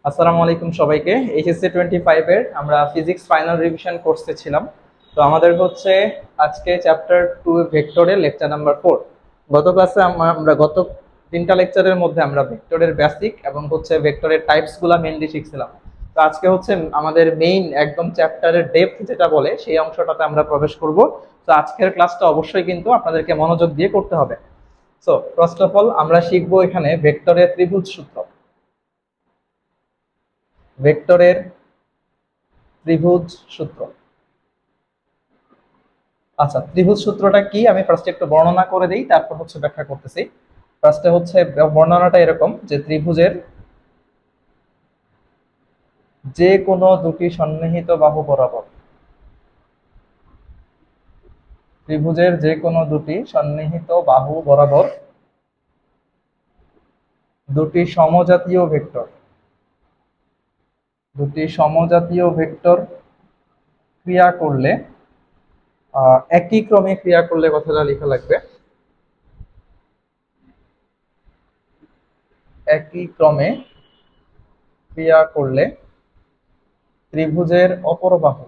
আসসালামু আলাইকুম সবাইকে। এইচএসসি 25 এর আমরা ফিজিক্স ফাইনাল রিভিশন কোর্সে ছিলাম। তো আমাদের হচ্ছে আজকে চ্যাপ্টার 2 ভেক্টরের লেকচার নাম্বার 4। গত ক্লাসে আমরা গত তিনটা লেকচারের মধ্যে আমরা ভেক্টরের বেসিক এবং হচ্ছে ভেক্টরের টাইপসগুলো মেইনলি শিখছিলাম। তো আজকে হচ্ছে আমাদের মেইন একদম চ্যাপ্টারের ডেপথ যেটা বলে সেই অংশটাতে আমরা প্রবেশ করব। তো আজকের ক্লাসটা অবশ্যই কিন্তু আপনাদেরকে মনোযোগ দিয়ে করতে হবে। সো ফার্স্ট অফ অল আমরা শিখবো এখানে ভেক্টরের ত্রিভুজ সূত্র। ভেক্টরের ত্রিভুজ সূত্র। আচ্ছা, ত্রিভুজ সূত্রটা কি আমি ফার্স্টে একটু বর্ণনা করে দিই, তারপর হচ্ছে ব্যাখ্যা করতেছি। ফার্স্টে হচ্ছে বর্ণনাটা এরকম যে ত্রিভুজের যে কোনো দুটি সন্নিহিত বাহু বরাবর, ত্রিভুজের যে কোনো দুটি সন্নিহিত বাহু বরাবর দুটি সমজাতীয় ভেক্টর, দুটি সমজাতীয় ভেক্টর ক্রিয়া করলে, একই ক্রমে ক্রিয়া করলে কথাটা লেখা লাগবে, একই ক্রমে ক্রিয়া করলে ত্রিভুজের অপর বাহু,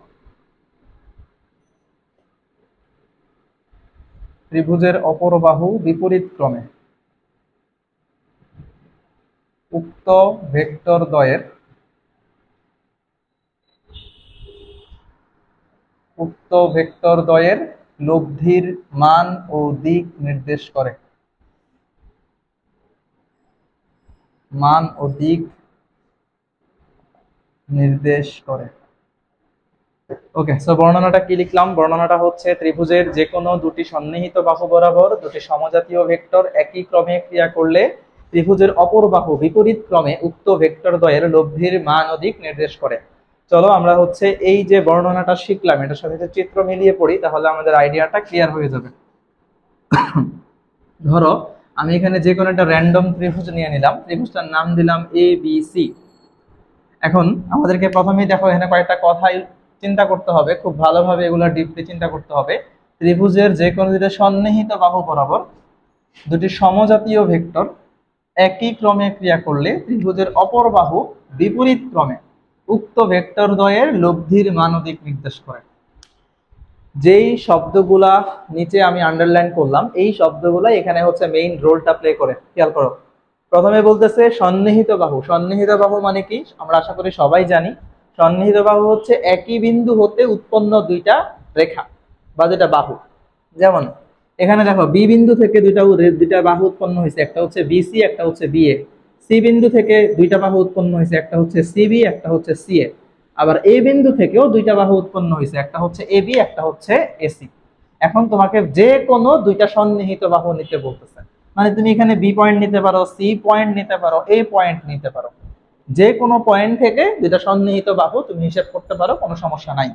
ত্রিভুজের অপর বাহু বিপরীত ক্রমে উক্ত ভেক্টর দ্বয়ের, উক্ত ভেক্টর দ্বয়ের লব্ধির মান ও দিক নির্দেশ করে, মান ও দিক নির্দেশ করে। ওকে, সো বর্ণনাটা কি লিখলাম? বর্ণনাটা হচ্ছে ত্রিভুজের যে কোনো দুটি সন্নিহিত বাহু বরাবর দুটি সমজাতীয় ভেক্টর একই ক্রমে ক্রিয়া করলে ত্রিভুজের অপর বাহু বিপরীত ক্রমে উক্ত ভেক্টর দ্বয়ের লব্ধির মান ও দিক নির্দেশ করে। চলো আমরা হচ্ছে এই যে বর্ণনাটা শিখলাম এটার সাথে যে চিত্র মিলিয়ে পড়ি, তাহলে আমাদের আইডিয়াটা ক্লিয়ার হয়ে যাবে। ধরো আমি এখানে যে কোনো একটা র্যান্ডম ত্রিভুজ নিয়ে নিলাম, ত্রিভুজটার নাম দিলাম এ বি সি। এখন আমাদেরকে প্রথমেই দেখো এখানে কয়েকটা কথাই চিন্তা করতে হবে, খুব ভালোভাবে এগুলো ডিপলি চিন্তা করতে হবে। ত্রিভুজের যে কোনো দুটো সন্নিহিত বাহু বরাবর দুটি সমজাতীয় ভেক্টর একই ক্রমে ক্রিয়া করলে ত্রিভুজের অপর বাহু বিপরীত ক্রমে উক্ত ভেক্টর দ্বয়ের লব্ধির মান ও দিক নির্দেশ করে। যেই শব্দগুলা নিচে আমি আন্ডারলাইন করলাম এই শব্দগুলা এখানে হচ্ছে মেইন রোলটা প্লে করে, খেয়াল করো। প্রথমে বলতেছে সন্নিহিত বাহু। সন্নিহিত বাহু মানে কি আমরা আশা করি সবাই জানি। সন্নিহিত বাহু হচ্ছে একই বিন্দু হতে উৎপন্ন দুইটা রেখা বা দুইটা বাহু। যেমন এখানে দেখো বি বিন্দু থেকে দুইটা বাহু উৎপন্ন হয়েছে, একটা হচ্ছে বিসি একটা হচ্ছে বিএ। সি বিন্দু থেকে দুইটা বাহু উৎপন্ন হয়েছে, একটা হচ্ছে সিবি একটা হচ্ছে সিএ। আবার এ বিন্দু থেকেও দুইটা বাহু উৎপন্ন হয়েছে, একটা হচ্ছে এবি একটা হচ্ছে এসি। এখন তোমাকে যে কোনো দুইটা সন্নিহিত বাহু নিতে বলতেছে, মানে তুমি এখানে বি পয়েন্ট নিতে পারো, সি পয়েন্ট নিতে পারো, এ পয়েন্ট নিতে পারো। যে কোনো পয়েন্ট থেকে দুইটা সন্নিহিত বাহু তুমি হিসাব করতে পারো, কোনো সমস্যা নাই।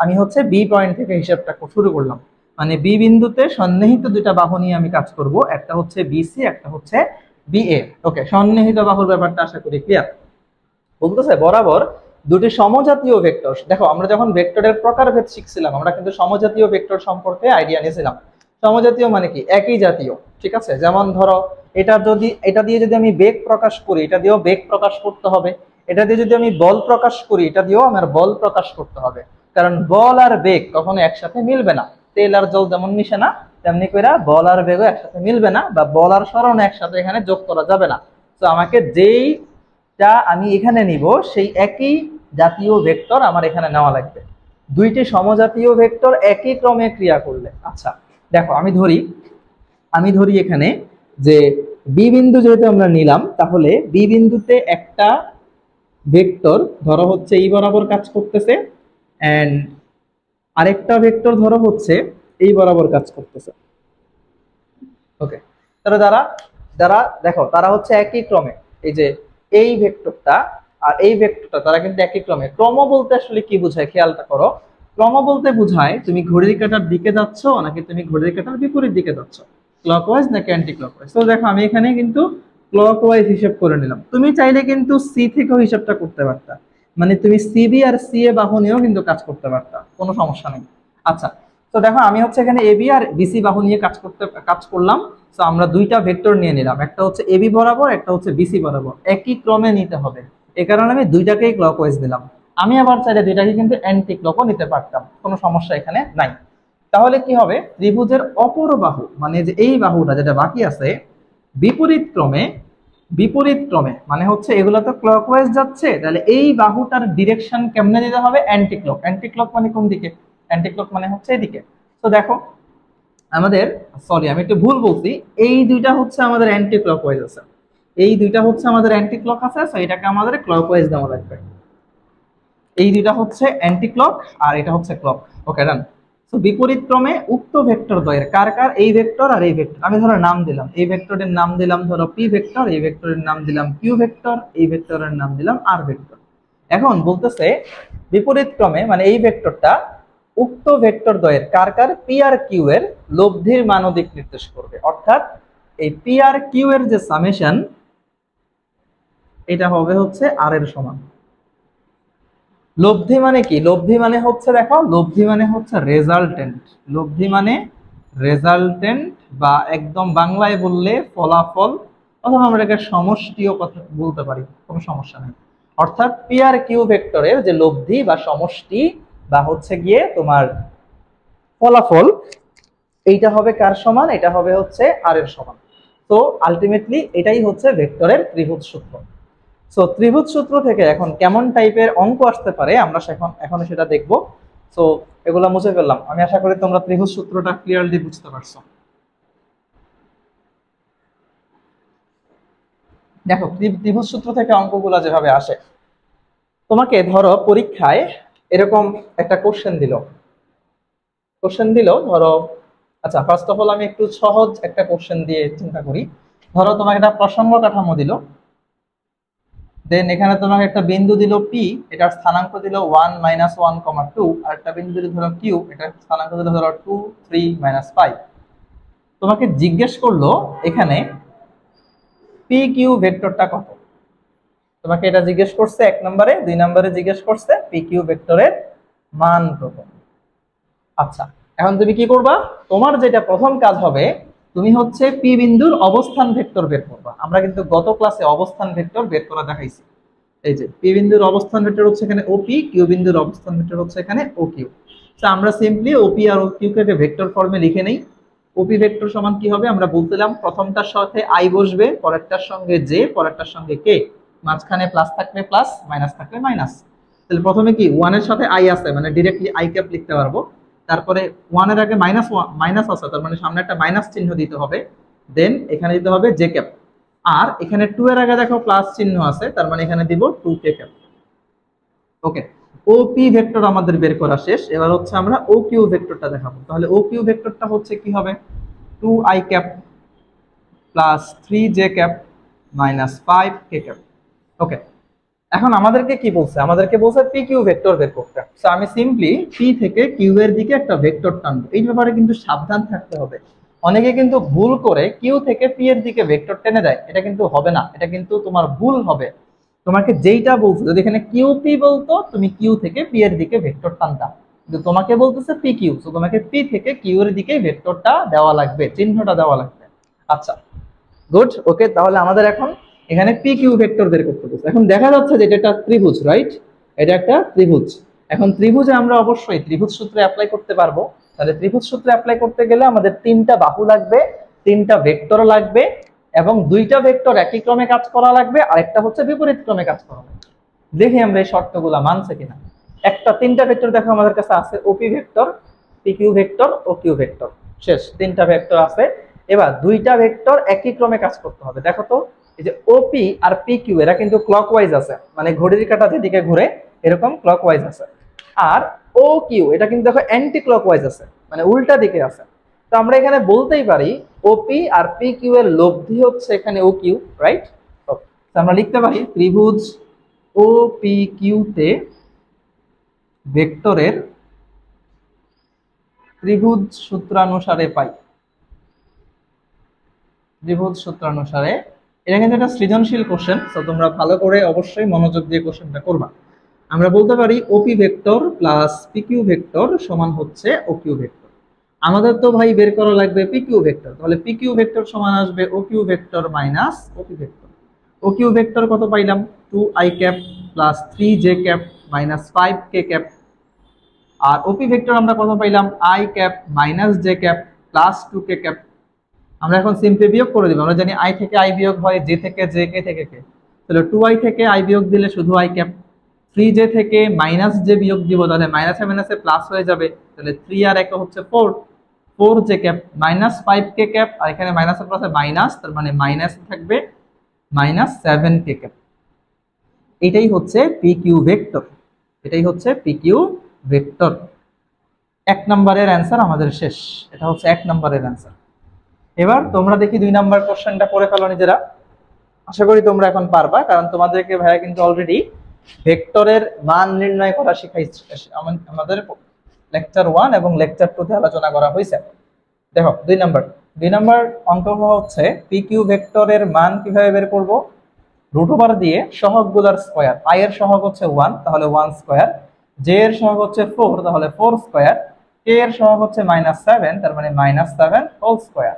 আমি হচ্ছে বি পয়েন্ট থেকে হিসাবটা শুরু করলাম, মানে বি বিন্দুতে সন্নিহিত দুইটা বাহু নিয়ে আমি কাজ করব, একটা হচ্ছে বিসি একটা হচ্ছে বিএ। ওকে, সন্নিহিত বাহুর ব্যাপারটা আশা করি ক্লিয়ার। বলতেছে বরাবর দুটি সমজাতীয় ভেক্টর। দেখো আমরা যখন ভেক্টরের প্রকারভেদ শিখছিলাম আমরা কিন্তু সমজাতীয় ভেক্টর সম্পর্কে আইডিয়া নিয়েছিলাম। সমজাতীয় মানে কি একই জাতীয়, ঠিক আছে। যেমন ধরো এটা দিয়ে যদি আমি বেগ প্রকাশ করি এটা দিয়েও বেগ প্রকাশ করতে হবে, এটা দিয়ে যদি আমি বল প্রকাশ করি এটা দিয়েও আমার বল প্রকাশ করতে হবে। কারণ বল আর বেগ কখনো একসাথে মিলবে না। তেল আর জল যেমন মিশে না তেমনি করে বল আর বেগও একসাথে মিলবে না, বা বল আর সরণ একসাথে এখানে যোগ করা যাবে না। তো আমাকে যেইটা আমি এখানে নিব সেই একই জাতীয় ভেক্টর আমার এখানে নেওয়া লাগবে, দুইটি সমজাতীয় ভেক্টর একই ক্রমে ক্রিয়া করলে। আচ্ছা দেখো আমি ধরি এখানে যে বি বিন্দু যেহেতু আমরা নিলাম, তাহলে বি বিন্দুতে একটা ভেক্টর ধরো হচ্ছে এই বরাবর কাজ করতেছে, এন্ড আরেকটা ভেক্টর ধরো হচ্ছে এই বরাবর কাজ করতেছে। ওকে, তাহলে যারা যারা দেখো তারা হচ্ছে একই ক্রমে, এই যে এই ভেক্টরটা আর এই ভেক্টরটা তারা কিন্তু একই ক্রমে। ক্রম বলতে আসলে কি বোঝায় খেয়ালটা করো। ক্রম বলতে বোঝায় তুমি ঘড়ির কাঁটার দিকে যাচ্ছ নাকি তুমি ঘড়ির কাঁটার বিপরীত দিকে যাচ্ছ, ক্লকওয়াইজ নাকি অ্যান্টি ক্লকওয়াইজ। তো দেখো আমি এখানে কিন্তু ক্লকওয়াইজ হিসাব করে নিলাম, তুমি চাইলে কিন্তু সি থেকেও হিসাবটা করতে পারতা, মানে তুমি সিবি আর সিএ বাহু নিয়েও কিন্তু কাজ করতে পারতা, কোনো সমস্যা নেই। আচ্ছা, তো দেখো আমি হচ্ছে এখানে এবি আর বিসি বাহু নিয়ে কাজ করলাম। সো আমরা দুইটা ভেক্টর নিয়ে নিলাম, একটা হচ্ছে এবি বরাবর, একটা হচ্ছে বিসি বরাবর, একই ক্রমে নিতে হবে। এই কারণে আমি দুইটাকেই ক্লকওয়াইজ দিলাম। আমি আবার চাইলে দুইটাকে কিন্তু অ্যান্টি ক্লকও নিতে পারতাম, কোনো সমস্যা এখানে নাই। তাহলে কি হবে, ত্রিভুজের অপর বাহু মানে যে এই বাহুটা যেটা বাকি আছে বিপরীত ক্রমে, বিপরীত ক্রমে মানে হচ্ছে এগুলো তো ক্লকওয়াইজ যাচ্ছে, তাহলে এই বাহুটার ডিরেকশন কেমনে দিতে হবে, অ্যান্টি ক্লক। অ্যান্টি ক্লক মানে কোন দিকে, অ্যান্টি ক্লক মানে হচ্ছে এদিকে। তো দেখো আমাদের, সরি আমি একটু ভুল বলছি, এই দুইটা হচ্ছে আমাদের অ্যান্টি ক্লকওয়াইজ আছে, এই দুইটা হচ্ছে আমাদের অ্যান্টি ক্লক আছে, সো এটাকে আমাদের ক্লকওয়াইজ দেওয়া লাগবে। এই দুইটা হচ্ছে অ্যান্টি ক্লক আর এটা হচ্ছে ক্লক। ওকে ডান। সো বিপরীত ক্রমে উক্ত ভেক্টর দ্বয়ের, কার কার, এই ভেক্টর আর এই ভেক্টর, আমি ধরো নাম দিলাম, এই ভেক্টরের নাম দিলাম ধরো পি ভেক্টর, এই ভেক্টরের নাম দিলাম কিউ ভেক্টর, এই ভেক্টরের নাম দিলাম আর ভেক্টর। এখন বলতেছে বিপরীত ক্রমে মানে এই ভেক্টরটা উক্ত ভেক্টর দ্বয়ের কার কার পি আর কিউ এর লব্ধির মান দিক নির্দেশ করবে। অর্থাৎ এই পি আর কিউ এর যে সামেশন, এটা হবে হচ্ছে আর এর সমান। লব্ধি মানে কি, লব্ধি মানে হচ্ছে দেখো, লব্ধি মানে হচ্ছে রেজাল্টেন্ট, লব্ধি মানে রেজাল্টেন্ট বা একদম বাংলায় বললে ফলাফল, অথবা আমরা এটাকে সমষ্টিও কথা বলতে পারি, কোনো সমস্যা নেই। অর্থাৎ পি আর কিউ ভেক্টরের যে লব্ধি বা সমষ্টি বা হচ্ছে গিয়ে তোমার ফলাফল, এইটা হবে কার সমান, এটা হবে হচ্ছে আর এর সমান। তো আলটিমেটলি এটাই হচ্ছে ভেক্টরের ত্রিভুজ সূত্র। সো ত্রিভুজ সূত্র থেকে এখন কেমন টাইপের অঙ্ক আসতে পারে আমরা এখন সেটা দেখব। সো এগুলা মুছে ফেললাম, আমি আশা করি তোমরা ত্রিভুজ সূত্রটা ক্লিয়ারলি বুঝতে পারছো। দেখো ত্রিভুজ সূত্র থেকে অঙ্কগুলা যেভাবে আসে, তোমাকে ধরো পরীক্ষায় এরকম একটা কোশ্চেন দিল ধরো, আচ্ছা ফার্স্ট অফ অল আমি একটু সহজ একটা কোশ্চেন দিয়ে চিন্তা করি। ধরো তোমাকে একটা প্রসঙ্গ কাঠামো দিল, দেন এখানে তোমাকে একটা বিন্দু দিল পি, এটার স্থানাঙ্ক দিল 1 - 1, 2, আর একটা বিন্দু দিল ধরো কিউ, এটার স্থানাঙ্ক দিল ধরো 2, 3, -5। তোমাকে জিজ্ঞেস করলো এখানে পি কিউ ভেক্টরটা কত। তোমাকে এটা জিজ্ঞেস করছে 1 নম্বরে, 2 নম্বরে জিজ্ঞেস করছে পি কিউ ভেক্টরের মান কত। আচ্ছা এখন তুমি কি করবা, তোমার যেটা প্রথম কাজ হবে, তুমি হচ্ছে পি বিন্দুর অবস্থান ভেক্টর বের করবা। আমরা কিন্তু গত ক্লাসে অবস্থান ভেক্টর বের করা দেখাইছি। এই যে পি বিন্দুর অবস্থান ভেক্টর হচ্ছে এখানে ওপি, কিউ বিন্দুর অবস্থান ভেক্টর হচ্ছে এখানে ও কিউ। তো আমরা সিম্পলি ওপি আর ও কিউ কে ভেক্টর ফর্মে লিখে নেই। ওপি ভেক্টর সমান কি হবে, আমরা বলছিলাম প্রথমটার সাথে আই বসবে, পরেরটার সঙ্গে জে, পরেরটার সঙ্গে কে, মাঝখানে প্লাস থাকলে প্লাস, মাইনাস থাকলে মাইনাস। তাহলে প্রথমে কি 1 এর সাথে আই আছে, মানে ডাইরেক্টলি আই ক্যাপ লিখতে পারবো। তারপরে 1 এর আগে মাইনাস আছে, তার মানে সামনে একটা মাইনাস চিহ্ন দিতে হবে, দেন এখানে দিতে হবে জে ক্যাপ। আর এখানে 2 এর আগে দেখো প্লাস চিহ্ন আছে, তার মানে এখানে দিব 2 কে ক্যাপ। ওকে, ও পি ভেক্টর আমাদের বের করা শেষ, এবার হচ্ছে আমরা ও কিউ ভেক্টরটা দেখাবো। তাহলে ও কিউ ভেক্টরটা হচ্ছে কি হবে, 2i cap plus 3j cap minus 5k cap. Okay, এখন আমাদেরকে কি বলছে, আমাদেরকে বলছে পি কিউ ভেক্টর বের করতে। সো আমি সিম্পলি পি থেকে কিউ এর দিকে একটা ভেক্টর টানবো। এই ব্যাপারে কিন্তু সাবধান থাকতে হবে, অনেকে কিন্তু ভুল করে কিউ থেকে পি এর দিকে ভেক্টর টেনে দেয়, এটা কিন্তু হবে না, এটা কিন্তু তোমার ভুল হবে। তোমাকে যেইটা বলছে, যদি এখানে কিউ পি বলতো তুমি কিউ থেকে পি এর দিকে ভেক্টর টানতা, কিন্তু তোমাকে বলতেছে পি কিউ, তো তোমাকে পি থেকে কিউ এর দিকে ভেক্টরটা দেওয়া লাগবে, চিহ্নটা দেওয়া লাগবে। আচ্ছা গুড, ওকে, তাহলে আমাদের এখন এখানে পি কিউ ভেক্টর বের করতে বলছে। এখন দেখা যাচ্ছে যে এটা একটা ত্রিভুজ, রাইট, এটা একটা ত্রিভুজ। এখন ত্রিভুজে আমরা অবশ্যই ত্রিভুজ সূত্রে অ্যাপ্লাই করতে পারবো। তাহলে ত্রিভুজ সূত্রে অ্যাপ্লাই করতে গেলে আমাদের 3টা বাহু লাগবে, 3টা ভেক্টর লাগবে, এবং 2টা ভেক্টর একই ক্রমে কাজ করা লাগবে, আর একটা হচ্ছে বিপরীত ক্রমে কাজ করা লাগবে। দেখি আমরা এই শর্তগুলো মানছে কিনা। 3টা ভেক্টর দেখো আমাদের কাছে আছে, ওপি vector, P Q vector, O Q vector, শেষ 3টা ভেক্টর আছে। এবার 2টা ভেক্টর একই ক্রমে কাজ করতে হবে। দেখো তো এই যে ওপি আর পি কিউ এরা কিন্তু ক্লকওয়াইজ আছে, মানে ঘড়ির কাঁটা যেদিকে ঘুরে এরকম ক্লকওয়াইজ আছে। আর ও কিউ এটা কিন্তু দেখো অ্যান্টি ক্লকওয়াইজ আছে, মানে উল্টা দিকে আছে। তো আমরা এখানে বলতেই পারি ওপি আর পি কিউ এর লব্ধি হচ্ছে এখানে ও কিউ, রাইট। তো আমরা লিখতে পারি ত্রিভুজ ও পি কিউ তে ভেক্টরের ত্রিভুজ সূত্রানুসারে পাই, ত্রিভুজ সূত্রানুসারে। এটা কিন্তু একটা সৃজনশীল কোশ্চেন, তো তোমরা ভালো করে অবশ্যই মনোযোগ দিয়ে কোশ্চেনটা করবা। আমরা বলতে পারি ওপি ভেক্টর প্লাস পিকিউ ভেক্টর সমান হচ্ছে ওকিউ ভেক্টর। আমাদের তো ভাই বের করা লাগবে পিকিউ ভেক্টর, তাহলে পিকিউ ভেক্টর সমান আসবে O Q vector minus OP vector. O Q vector কত পাইলাম 2i cap plus 3j cap minus 5k cap, আর ওপি ভেক্টর আমরা কত পাইলাম i cap minus j cap plus 2k cap. আমরা এখন সিম্পলি বিয়োগ করে দিব, আমরা জানি i থেকে i বিয়োগ হয় j থেকে j, k থেকে k, তাহলে 2i থেকে i বিয়োগ দিলে শুধু i ক্যাপ, 3j থেকে মাইনাস j বিয়োগ দিব তাহলে মাইনাসে মাইনাসে প্লাস হয়ে যাবে, তাহলে 3 আর 1 হচ্ছে 4, 4j cap minus 5k cap, আর এখানে মাইনাসের প্লাসে মাইনাস, তার মানে মাইনাস থাকবে মাইনাস 7k ক্যাপ। এটাই হচ্ছে পিকিউ ভেক্টর, এটাই হচ্ছে পিকিউ ভেক্টর। 1 নম্বরের অ্যান্সার আমাদের শেষ, এটা হচ্ছে 1 নম্বরের অ্যান্সার। এবার তোমরা দেখি 2 নম্বর কোশ্চেনটা করে ফেলো নিজেরা, আশা করি তোমরা এখন পারবা, কারণ তোমাদেরকে ভাইয়া কিন্তু অলরেডি ভেক্টরের মান নির্ণয় করা শিখাইছে, আমাদের লেকচার 1 এবং লেকচার 2 তে আলোচনা করা হয়েছে। দেখো 2 নম্বর অঙ্ক হচ্ছে পিকিউ ভেক্টরের মান কিভাবে বের করব, রুট ওভার দিয়ে সহগগুলোর স্কয়ার, i এর সহগ হচ্ছে 1 তাহলে 1 স্কয়ার, j এর সহগ হচ্ছে 4 তাহলে 4 স্কয়ার, k এর সহগ হচ্ছে -7 তার মানে -7 হোল স্কয়ার।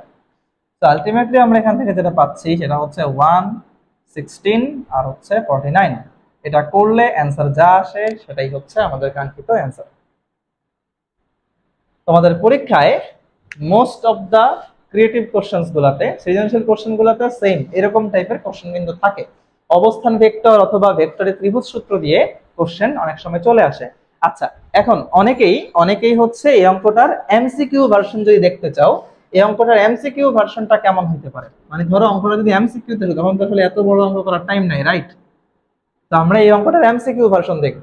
তো আলটিমেটলি আমরা এখান থেকে যেটা পাচ্ছি সেটা হচ্ছে 116 আর হচ্ছে 49। এটা করলে অ্যান্সার যা আসে সেটাই হচ্ছে আমাদের কাঙ্ক্ষিত অ্যান্সার। তোমাদের পরীক্ষায় most of the creative questions গুলাতে, সৃজনশীল কোশ্চেন গুলাতে সেম এরকম টাইপের কোশ্চেন কিন্তু থাকে, অবস্থান ভেক্টর অথবা ভেক্টরের ত্রিভুজ সূত্র দিয়ে কোশ্চেন অনেক সময় চলে আসে। আচ্ছা, এখন অনেকেই হচ্ছে এই অঙ্কটার এমসিকিউ ভার্সন যদি দেখতে চাও, এই অঙ্কটার এমসিকিউ ভার্সনটা কেমন হতে পারে, মানে ধরো অঙ্কটা যদি এমসিকিউ থাকে তখন তো আসলে এত বড় অঙ্ক করার টাইম নাই, রাইট? তো আমরা এই অঙ্কটার এমসিকিউ ভার্সন দেখব।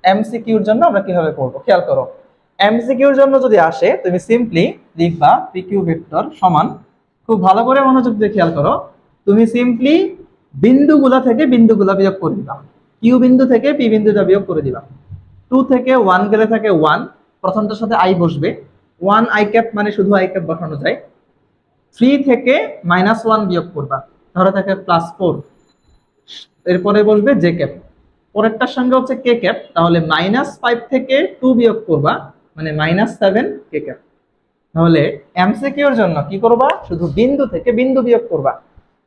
এমসিকিউর জন্য আমরা কিভাবে করব খেয়াল করো। এমসিকিউর জন্য যদি আসে তুমি সিম্পলি লিখবা পিকিউ ভেক্টর সমান, খুব ভালো করে মনোযোগ দিয়ে খেয়াল করো, তুমি সিম্পলি বিন্দুগুলা থেকে বিন্দুগুলা বিয়োগ করে দিবা, কিউ বিন্দু থেকে পি বিন্দুটা বিয়োগ করে দিবা। 2 থেকে 1 গেলে থাকে 1, প্রথমটার সাথে i বসবে, 1 i ক্যাপ মানে শুধু i ক্যাপ বসানো যায়। 3 থেকে -1 বিয়োগ করবা, ধরে থাকে +4, এরপরে বসবে j ক্যাপ, পরেরটার সঙ্গে হচ্ছে k ক্যাপ, তাহলে -5 থেকে 2 বিয়োগ করবা মানে -7 k ক্যাপ। তাহলে এমসিকিউর জন্য কি করবা, শুধু বিন্দু থেকে বিন্দু বিয়োগ করবা,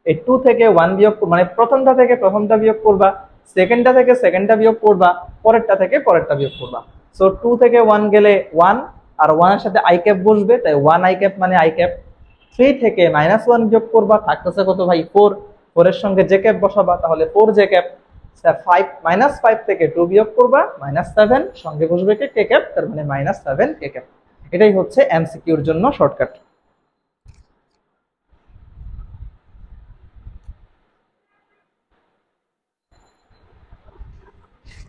এই 2 থেকে 1 বিয়োগ মানে প্রথমটা থেকে প্রথমটা বিয়োগ করবা, সেকেন্ডটা থেকে সেকেন্ডটা বিয়োগ করবা, পরেরটা থেকে পরেরটা বিয়োগ করবা। সো 2 থেকে 1 গেলে 1 আর 1 এর সাথে i ক্যাপ বসবে, তাই 1 i ক্যাপ মানে i ক্যাপ। 3 থেকে -1 বিয়োগ করবা, থাকতেছে কত ভাই 4, 4 এর সঙ্গে j ক্যাপ বসাবা তাহলে 4 j ক্যাপ। 5 থেকে 2 বিয়োগ করবা -7, সঙ্গে বসবে k ক্যাপ, তার মানে -7 k ক্যাপ। এটাই হচ্ছে এমসিকিউর জন্য শর্টকাট।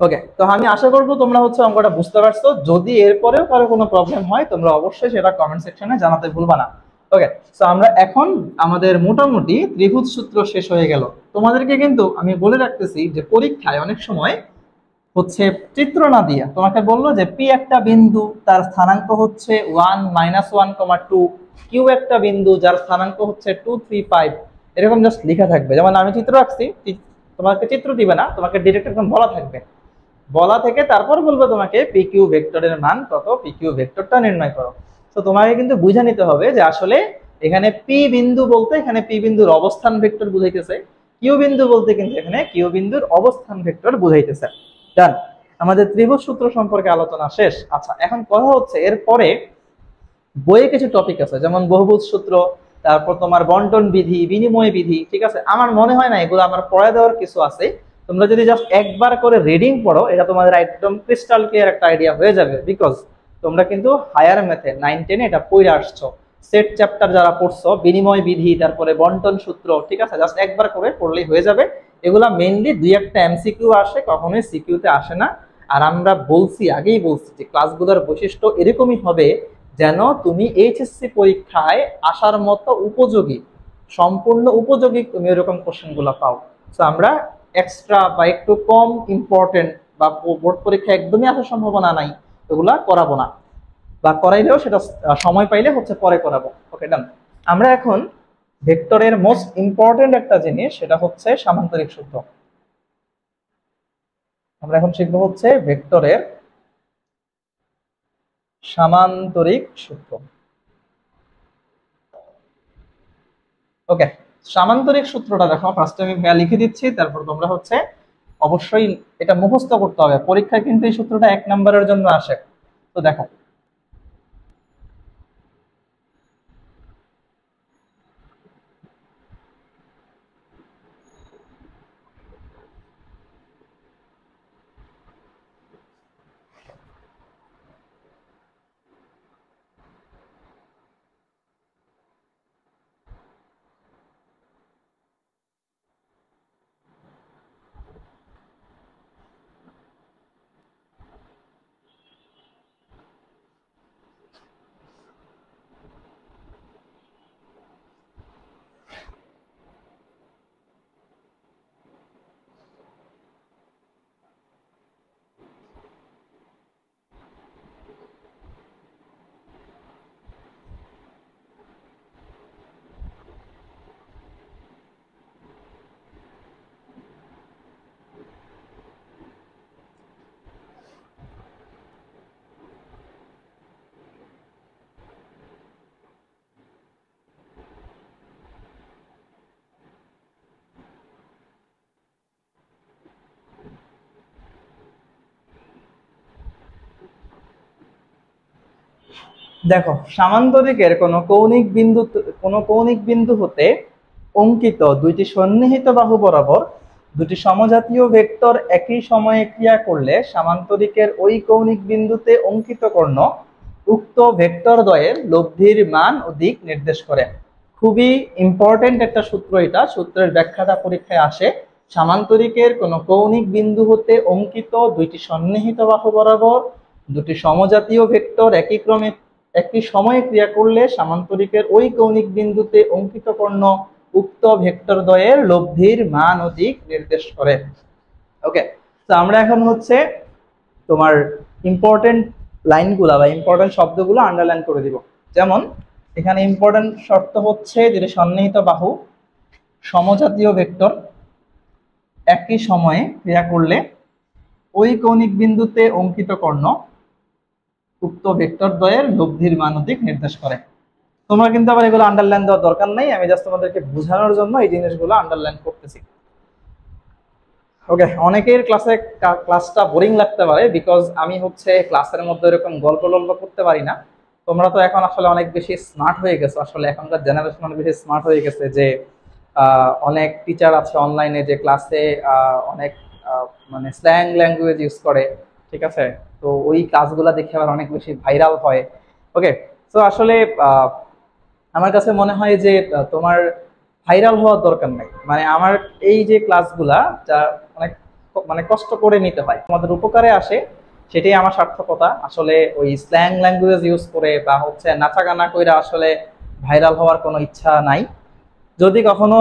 ওকে, তো আমি আশা করব তোমরা হচ্ছে অঙ্কটা বুঝতে পারছো। যদি এরপরেও কারো কোনো প্রবলেম হয় তোমরা অবশ্যই সেটা কমেন্ট সেকশনে জানাতে ভুলবা না। ওকে, সো আমরা এখন আমাদের মোটামুটি ত্রিভুজ সূত্র শেষ হয়ে গেল। তোমাদেরকে কিন্তু আমি বলে রাখতেছি যে পরীক্ষায় অনেক সময় হচ্ছে চিত্র না দিয়ে তোমাকে বললো যে পি একটা বিন্দু, তার স্থানাঙ্ক হচ্ছে 1 -1, 2, কিউ একটা বিন্দু যার স্থানাঙ্ক হচ্ছে 2 3 5, এরকম জাস্ট লেখা থাকবে। যেমন আমি চিত্র রাখছি, তোমাকে চিত্র দিবে না, তোমাকে ডিরেক্ট একদম বলা থাকবে, বলা থেকে তারপর বলবো তোমাকে পি কিউ ভেক্টরের মান কত, পি কিউ ভেক্টরটা নির্ণয় করো। তো তোমাকে কিন্তু বুঝে নিতে হবে যে আসলে এখানে পি বিন্দু বলতে এখানে পি বিন্দুর অবস্থান ভেক্টর বুঝাইতেছে, কিউ বিন্দু বলতে কিন্তু এখানে কিউ বিন্দুর অবস্থান ভেক্টর বুঝাইতেছে। ডান, আমাদের ত্রিভুজ সূত্র সম্পর্কে আলোচনা শেষ। আচ্ছা, এখন কথা হচ্ছে এরপরে বইয়ে কিছু টপিক আছে, যেমন বহুভুজ সূত্র, তারপর তোমার বন্টন বিধি, বিনিময় বিধি, ঠিক আছে? আমার মনে হয় না এগুলো আমার পড়ে দেওয়ার কিছু আছে। তোমরা যদি জাস্ট একবার করে রিডিং পড়ো, এটা তোমাদের একদম ক্রিস্টাল ক্লিয়ার একটা আইডিয়া হয়ে যাবে, বিকজ তোমরা কিন্তু হায়ার ম্যাথে 9 10 এটা পড়ে আসছো। সেট চ্যাপ্টার যারা পড়ছো, বিনিময় বিধি, তারপরে বন্টন সূত্র, ঠিক আছে? জাস্ট একবার করে পড়লেই হয়ে যাবে। এগুলা মেইনলি 2-1টা এমসিকিউ আসে, কখনোই সিকিউতে আসে না। আর আমরা বলছি, আগেই বলছি যে ক্লাসগুলোর বৈশিষ্ট্য এরকমই হবে যেন তুমি এইচএসসি পরীক্ষায় আসার মতো উপযোগী, সম্পূর্ণ উপযোগী তুমি এরকম কোশ্চেনগুলো পাও। সো আমরা এক্সট্রা বা একটু কম ইম্পর্টেন্ট বা বোর্ড পরীক্ষা একদমই আসার সম্ভাবনা নাই এগুলা করাবো না, বা করাইলেও সেটা সময় পাইলে হচ্ছে পরে করাবো। ওকে, ডান। আমরা এখন ভেক্টরের মোস্ট ইম্পর্টেন্ট একটা জিনিস, সেটা হচ্ছে সামান্তরিক সূত্র। আমরা এখন শিখবো হচ্ছে ভেক্টরের সামান্তরিক সূত্র। ওকে, সামান্তরিক সূত্রটা দেখো, ফার্স্টে আমি লিখে দিচ্ছি, তারপর তোমরা হচ্ছে অবশ্যই এটা মুখস্থ করতে হবে। পরীক্ষায় কিন্তু এই সূত্রটা 1 নম্বরের জন্য আসে। তো দেখো, দেখো সামান্তরিকের কোনো কৌণিক বিন্দু হতে অঙ্কিত দুইটি সন্নিহিত বাহু বরাবর দুটি সমজাতীয় ভেক্টর একই সময়ে ক্রিয়া করলে সামান্তরিকের ওই কৌণিক বিন্দুতে অঙ্কিত কর্ণ উক্ত ভেক্টর দ্বয়ের লব্ধির মান ও দিক নির্দেশ করে। খুবই ইম্পর্টেন্ট একটা সূত্র এটা, সূত্রের ব্যাখ্যাটা পরীক্ষায় আসে। সামান্তরিকের কোন কৌণিক বিন্দু হতে অঙ্কিত দুইটি সন্নিহিত বাহু বরাবর দুটি সমজাতীয় ভেক্টর একই সময়ে ক্রিয়া করলে সামান্তরিকের ওই কৌণিক বিন্দুতে অঙ্কিত কর্ণ উক্ত ভেক্টর দ্বয়ের লব্ধির মান ও দিক নির্দেশ করে। ওকে, তো আমরা এখন হচ্ছে তোমার ইম্পর্টেন্ট লাইনগুলা বা ইম্পর্টেন্ট শব্দগুলো আন্ডারলাইন করে দিব। যেমন এখানে ইম্পর্টেন্ট শর্ত হচ্ছে যেটা সন্নিহিত বাহু সমজাতীয় ভেক্টর একই সময়ে ক্রিয়া করলে ওই কৌণিক বিন্দুতে অঙ্কিত কর্ণ উক্ত ভেক্টর দ্বয়ের লব্ধির মান ও দিক নির্দেশ করে। তোমরা কিন্তু আবার এগুলো আন্ডারলাইন দেওয়ার দরকার নেই, আমি জাস্ট তোমাদেরকে বোঝানোর জন্য এই জিনিসগুলো আন্ডারলাইন করতেছি। ওকে, অনেকের ক্লাসটা বোরিং লাগতে পারে, বিকজ আমি হচ্ছে ক্লাসের মধ্যে এরকম গল্প করতে পারি না। তোমরা তো এখন আসলে অনেক বেশি স্মার্ট হয়ে গেছো, আসলে এখনকার জেনারেশন অনেক বেশি স্মার্ট হয়ে গেছে যে অনেক টিচার আছে অনলাইনে যে ক্লাসে অনেক মানে স্ল্যাং ল্যাঙ্গুয়েজ ইউজ করে, ঠিক আছে? তো ওই ক্লাসগুলো দেখে আবার অনেক বেশি ভাইরাল হয়। ওকে, তো আসলে আমার কাছে মনে হয় যে তোমার ভাইরাল হওয়ার দরকার নাই। মানে আমার এই যে ক্লাসগুলা যা অনেক মানে কষ্ট করে নিতে হয়, তোমাদের উপকারে আসে, সেটাই আমার সার্থকতা। আসলে ওই স্ল্যাং ল্যাঙ্গুয়েজ ইউজ করে বা হচ্ছে নাচা গানা কইরা আসলে ভাইরাল হওয়ার কোনো ইচ্ছা নাই। যদি কখনো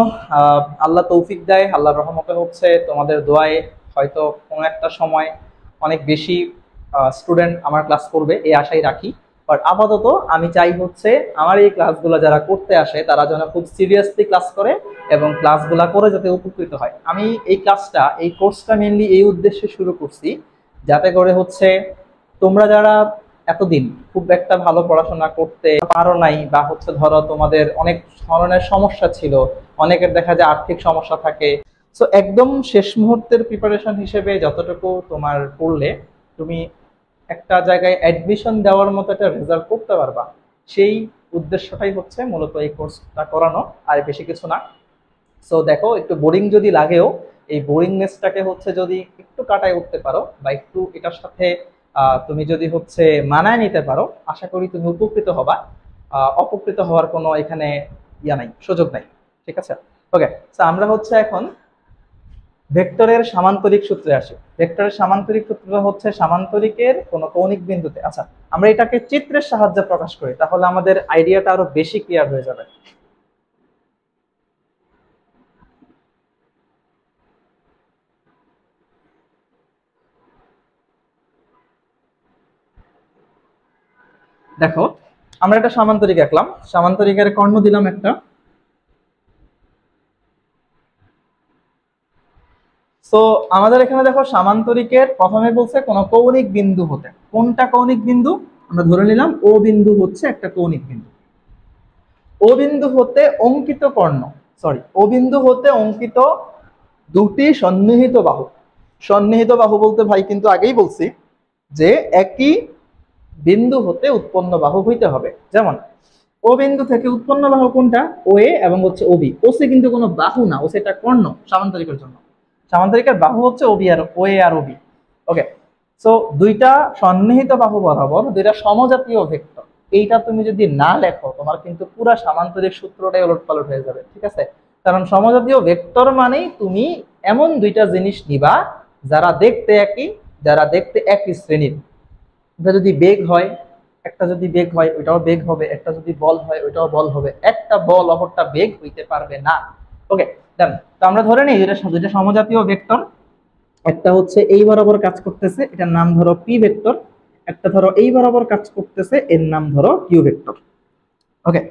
আল্লাহ তৌফিক দেয়, আল্লাহর রহমতে হচ্ছে তোমাদের দোয়ায় হয়তো কোনো একটা সময় অনেক বেশি স্টুডেন্ট আমার ক্লাস করবে এই আশাই রাখি। বাট আপাতত আমি চাই হচ্ছে আমার এই ক্লাসগুলো যারা করতে আসে তারা যেন খুব সিরিয়াসলি ক্লাস করে এবং ক্লাসগুলো করে যাতে উপকৃত হয়। আমি এই কোর্সটা মেনলি এই উদ্দেশ্যে শুরু করছি, যাতে করে হচ্ছে তোমরা যারা এতদিন খুব একটা ভালো পড়াশোনা করতে পারো নাই বা হচ্ছে ধরো তোমাদের অনেক ধরনের সমস্যা ছিল, অনেকের দেখা যায় আর্থিক সমস্যা থাকে, সো একদম শেষ মুহূর্তের প্রিপারেশন হিসেবে যতটুকু তোমার পড়লে তুমি একটা জায়গায় অ্যাডমিশন দেওয়ার মতো একটা রেজাল্ট করতে পারবা, সেই উদ্দেশ্যটাই হচ্ছে মূলত এই কোর্সটা করানো, আর বেশি কিছু না। সো দেখো, একটু বোরিং যদি লাগেও এই বোরিংনেসটাকে হচ্ছে যদি একটু কাটায় উঠতে পারো বা একটু এটার সাথে তুমি যদি হচ্ছে মানায় নিতে পারো, আশা করি তুমি উপকৃত হবা। অপকৃত হওয়ার কোনো এখানে নাই, সুযোগ নাই, ঠিক আছে? ওকে, তো আমরা হচ্ছে এখন ভেক্টরের সামান্তরিক সূত্রে আসি। ভেক্টরের সামান্তরিক সূত্রটা হচ্ছে সামান্তরিকের কোন কৌণিক বিন্দুতে, আচ্ছা আমরা এটাকে চিত্রের সাহায্যে প্রকাশ করি, তাহলে আমাদের আইডিয়াটা আরো বেশি ক্লিয়ার হয়ে যাবে। দেখো, আমরা একটা সামান্তরিক আঁকলাম, সামান্তরিকের কর্ণ দিলাম একটা। তো আমাদের এখানে দেখো সামান্তরিকের প্রথমে বলছে কোন কৌণিক বিন্দু হতে, কোনটা কৌণিক বিন্দু? আমরা ধরে নিলাম ও বিন্দু হচ্ছে একটা কৌণিক বিন্দু। ও বিন্দু হতে অঙ্কিত কর্ণ, সরি, ও বিন্দু হতে অঙ্কিত দুটি সন্নিহিত বাহু। সন্নিহিত বাহু বলতে ভাই কিন্তু আগেই বলছি যে একই বিন্দু হতে উৎপন্ন বাহু হইতে হবে। যেমন ও বিন্দু থেকে উৎপন্ন বাহু কোনটা? ও এ এবং হচ্ছে ওবি। ওসি কিন্তু কোনো বাহু না, ওসি এটা কর্ণ সামান্তরিকের জন্য। সামান্তরিকের বাহু হচ্ছে ওবি আর ও এ আর ওবি। ওকে, সো দুইটা সন্নিহিত বাহু বরাবর দুইটা সমজাতীয় ভেক্টর, এইটা তুমি যদি না লেখো তোমার কিন্তু পুরো সামান্তরিক সূত্রটাই ওলটপালট হয়ে যাবে। ঠিক আছে, কারণ সমজাতীয় ভেক্টর মানেই তুমি এমন দুইটা জিনিস নিবা যারা দেখতে একই, যারা দেখতে একই শ্রেণীর। এটা যদি বেগ হয়, একটা যদি বেগ হয় ওইটাও বেগ হবে, একটা যদি বল হয় ওইটাও বল হবে। একটা বল অপরটা বেগ হইতে পারবে না। ওকে ডান। তো আমরা ধরে নিই যেটা দুইটা সমজাতীয় ভেক্টর, একটা হচ্ছে এই বরাবর কাজ করতেছে, এটার নাম ধরো পি ভেক্টর, একটা ধরো এই বরাবর কাজ করতেছে, এর নাম ধরো কিউ ভেক্টর। ওকে,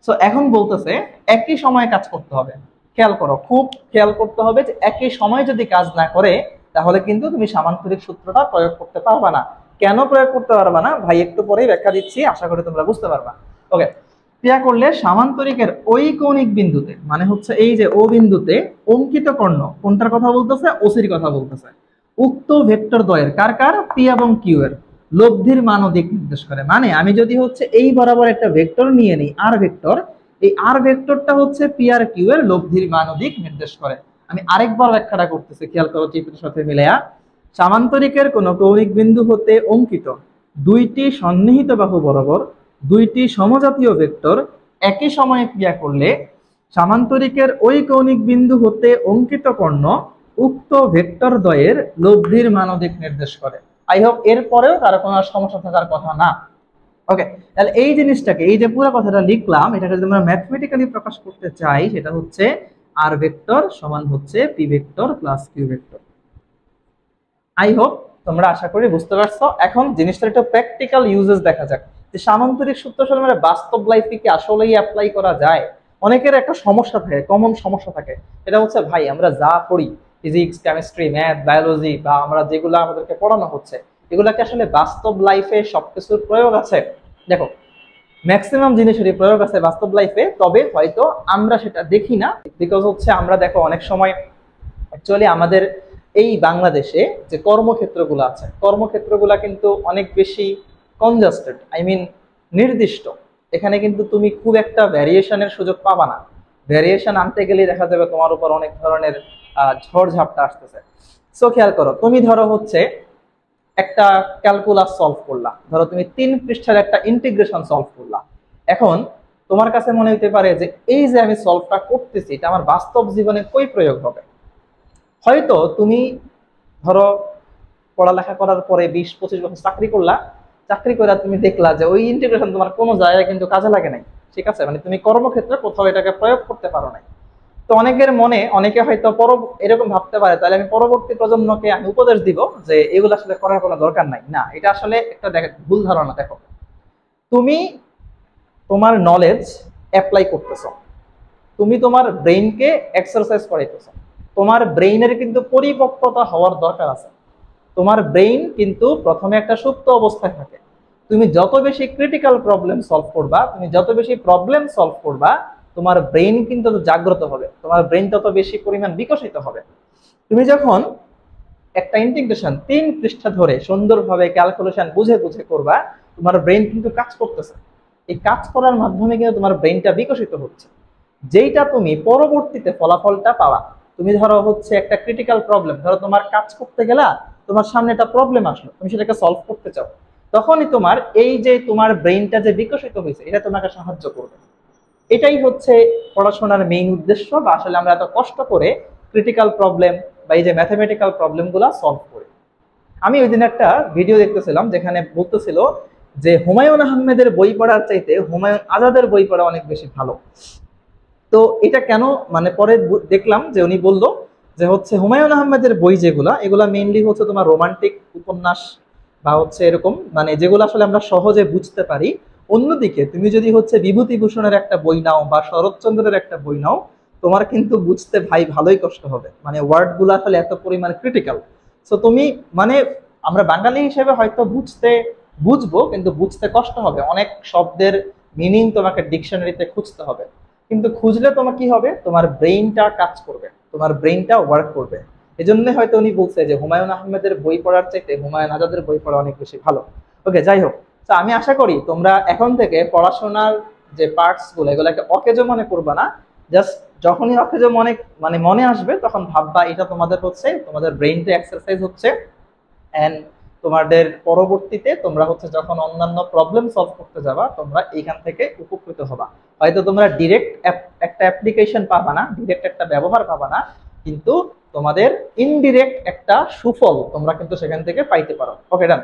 সো এখন বলতেছে একই সময়ে কাজ করতে হবে। খেয়াল করো, খুব খেয়াল করতে হবে যে একই সময় যদি কাজ না করে তাহলে কিন্তু তুমি সামান্তরিক সূত্রটা প্রয়োগ করতে পারবা না। কেন প্রয়োগ করতে পারবা না ভাই একটু পরেই ব্যাখ্যা দিচ্ছি, আশা করি তোমরা বুঝতে পারবা। ওকে, ক্রিয়া করলে সামান্তরিকের ওই কৌণিক বিন্দুতে, মানে হচ্ছে এই যে ও বিন্দুতে অঙ্কিত কর্ণ, কোনটার কথা বলতেছে? ওসির কথা বলতেছে। উক্ত ভেক্টর দ্বয়ের, কার কার? পি এবং কিউ এর লব্ধির মান ও দিক নির্দেশ করে। মানে আমি যদি হচ্ছে এই বরাবর একটা ভেক্টর নিয়ে নিই, আর ভেক্টর, এই আর ভেক্টরটা হচ্ছে পি আর কিউ এর লব্ধির মান ও দিক নির্দেশ করে। আমি আরেকবার ব্যাখ্যাটা করতেছি, খেয়াল করো চিত্রের সাথে মিলায়া। সামান্তরিকের কোন কৌণিক বিন্দু হতে অঙ্কিত দুইটি সন্নিহিত বাহু বরাবর দুইটি সমজাতীয় ভেক্টর একই সময়ে ক্রিয়া করলে সামান্তরিকের ওই কৌণিক বিন্দু হতে অঙ্কিত কর্ণ উক্ত ভেক্টর দ্বয়ের লব্ধির মান ও দিক নির্দেশ করে। আই হোপ এর পরেও কারো কোনো সমস্যা থাকার কথা না। ওকে, তাহলে এই জিনিসটাকে, এই যে পুরো কথাটা লিখলাম, এটাকে যদি আমরা ম্যাথমেটিক্যালি প্রকাশ করতে চাই সেটা হচ্ছে আর ভেক্টর সমান হচ্ছে P vector plus Q vector. I hope তোমরা আশা করি বুঝতে পারছো। এখন জিনিসটার একটা প্র্যাকটিক্যাল ইউজেস দেখা যাক যে সামান্তরিক সূত্র আসলে মানে বাস্তব লাইফে কি আসলেই অ্যাপ্লাই করা যায়। অনেকের একটা সমস্যা থাকে, কমন সমস্যা থাকে, এটা হচ্ছে ভাই আমরা যা পড়ি ফিজিক্স, কেমিস্ট্রি, ম্যাথ, বায়োলজি বা আমরা যেগুলো আমাদেরকে পড়ানো হচ্ছে এগুলাকে আসলে বাস্তব লাইফে সবকিছুর প্রয়োগ আছে? দেখো, ম্যাক্সিমাম জিনিসেরই প্রয়োগ আছে বাস্তব লাইফে, তবে হয়তো আমরা সেটা দেখি না। বিকজ হচ্ছে আমরা দেখো অনেক সময় অ্যাকচুয়ালি আমাদের এই বাংলাদেশে যে কর্মক্ষেত্রগুলো আছে, কর্মক্ষেত্রগুলো কিন্তু অনেক বেশি কনজাস্টেড, আই মিন নির্দিষ্ট। এখানে কিন্তু তুমি খুব একটা ভ্যারিয়েশনের সুযোগ পাবা না। ভ্যারিয়েশন আনতে গেলে দেখা যাবে তোমার উপর অনেক ধরনের ঝড়ঝাপটা আসতেছে। সো খেয়াল করো, তুমি ধরো হচ্ছে একটা ক্যালকুলাস সলভ করলা, ধরো তুমি 3 পৃষ্ঠার একটা ইন্টিগ্রেশন সলভ করলা। এখন তোমার কাছে মনে হতে পারে যে এই যে আমি সলভটা করতেছি এটা আমার বাস্তব জীবনে কই প্রয়োগ হবে? হয়তো তুমি ধরো পড়ালেখা করার পরে 20-25 বছর চাকরি করলা, চাকরি করে তুমি দেখলা যে ওই ইন্টিগ্রেশন তোমার কোনো জায়গায় কিন্তু কাজে লাগে নাই। ঠিক আছে, মানে তুমি কর্মক্ষেত্রে কোথাও এটাকে প্রয়োগ করতে পারো নাই। তো অনেকের মনে, অনেকে হয়তো এরকম ভাবতে পারে তাহলে আমি পরবর্তী প্রজন্মকে আমি উপদেশ দিব যে এগুলো আসলে করার কোনো দরকার নাই। না, এটা আসলে একটা ভুল ধারণা। দেখো, তুমি তোমার নলেজ অ্যাপ্লাই করতেছো, তুমি তোমার ব্রেইনকে এক্সারসাইজ করাইতেছো। তোমার ব্রেইনের কিন্তু পরিপক্কতা হওয়ার দরকার আছে। তোমার ব্রেইন কিন্তু প্রথমে একটা সুপ্ত অবস্থায় থাকে। তুমি যত বেশি ক্রিটিক্যাল প্রবলেম সলভ করবা, তুমি যত বেশি প্রবলেম সলভ করবা, তোমার ব্রেইন কিন্তু জাগ্রত হবে, তোমার ব্রেইন তত বেশি পরিমাণ বিকশিত হবে। তুমি যখন একটা ইন্টিগ্রেশন 3 পৃষ্ঠা ধরে সুন্দরভাবে ক্যালকুলেশন বুঝে বুঝে করবা, তোমার ব্রেইন কিন্তু কাজ করতেছে। এই কাজ করার মাধ্যমে কিন্তু তোমার ব্রেইনটা বিকশিত হচ্ছে, যেইটা তুমি পরবর্তীতে ফলাফলটা পাওয়া। তুমি ধরো হচ্ছে একটা ক্রিটিক্যাল প্রবলেম, ধরো তোমার কাজ করতে গেলা, তোমার সামনে একটা প্রবলেম আসলো, তুমি সেটাকে সলভ করতে চাও, তখনই তোমার এই যে তোমার ব্রেইনটা যে বিকশিত হয়েছে এটা তোমাকে সাহায্য করবে। এটাই হচ্ছে পড়াশোনার মেইন উদ্দেশ্য, বা আসলে আমরা এত কষ্ট করে ক্রিটিক্যাল প্রবলেম বা এই যে ম্যাথমেটিক্যাল প্রবলেমগুলো সলভ করি। আমি ওই দিন একটা ভিডিও দেখতেছিলাম যেখানে বলতেছিল যে হুমায়ুন আহমেদের বই পড়ার চাইতে হুমায়ুন আজাদের বই পড়া অনেক বেশি ভালো। তো এটা কেন, মানে পরে দেখলাম যে উনি বললো যে হচ্ছে হুমায়ুন আহমেদের বই যেগুলা, এগুলা মেইনলি হচ্ছে তোমার রোমান্টিক উপন্যাস বা হচ্ছে এরকম, মানে যেগুলো আসলে আমরা সহজে বুঝতে পারি। অন্যদিকে তুমি যদি হচ্ছে বিভূতিভূষণের একটা বই নাও বা শরৎচন্দ্রের একটা বই নাও, তোমার কিন্তু বুঝতে ভাই ভালোই কষ্ট হবে, মানে ওয়ার্ড গুলো আসলে এত পরিমাণে ক্রিটিক্যাল। সো তুমি মানে আমরা বাঙালি হিসেবে হয়তো বুঝতে বুঝবো, কিন্তু বুঝতে কষ্ট হবে, অনেক শব্দের মিনিং তোমাকে ডিকশনারিতে খুঁজতে হবে। কিন্তু খুঁজলে তোমার কি হবে, তোমার ব্রেইনটা কাজ করবে, তোমার ব্রেইনটা ওয়ার্ক করবে। এজন্য হয়তো উনি বলছে যে হুমায়ুন আহমেদের বই পড়ার চাইতে হুমায়ুন আজাদের বই পড়া অনেক বেশি ভালো। ওকে, যাই হোক, তো আমি আশা করি তোমরা এখন থেকে পড়াশোনার যে পার্টস গুলো এগুলোকে অকেজো মনে করবে না। জাস্ট যখনই অকেজো মনে আসবে তখন ভাববা এটা তোমাদের হচ্ছে তোমাদের ব্রেইনটা এক্সারসাইজ হচ্ছে। এন্ড তোমাদের পরবর্তীতে তোমরা হচ্ছে যখন অন্যান্য প্রবলেম সলভ করতে যাবা তোমরা এইখান থেকে উপকৃত হবা। হয়তো তোমরা ডিরেক্ট একটা অ্যাপ্লিকেশন পাবা না, ডিরেক্ট একটা ব্যবহার পাবা না, কিন্তু তোমাদের ইনডিরেক্ট একটা সুফল তোমরা কিন্তু সেখান থেকে পাইতে পারো। ওকে, ডান।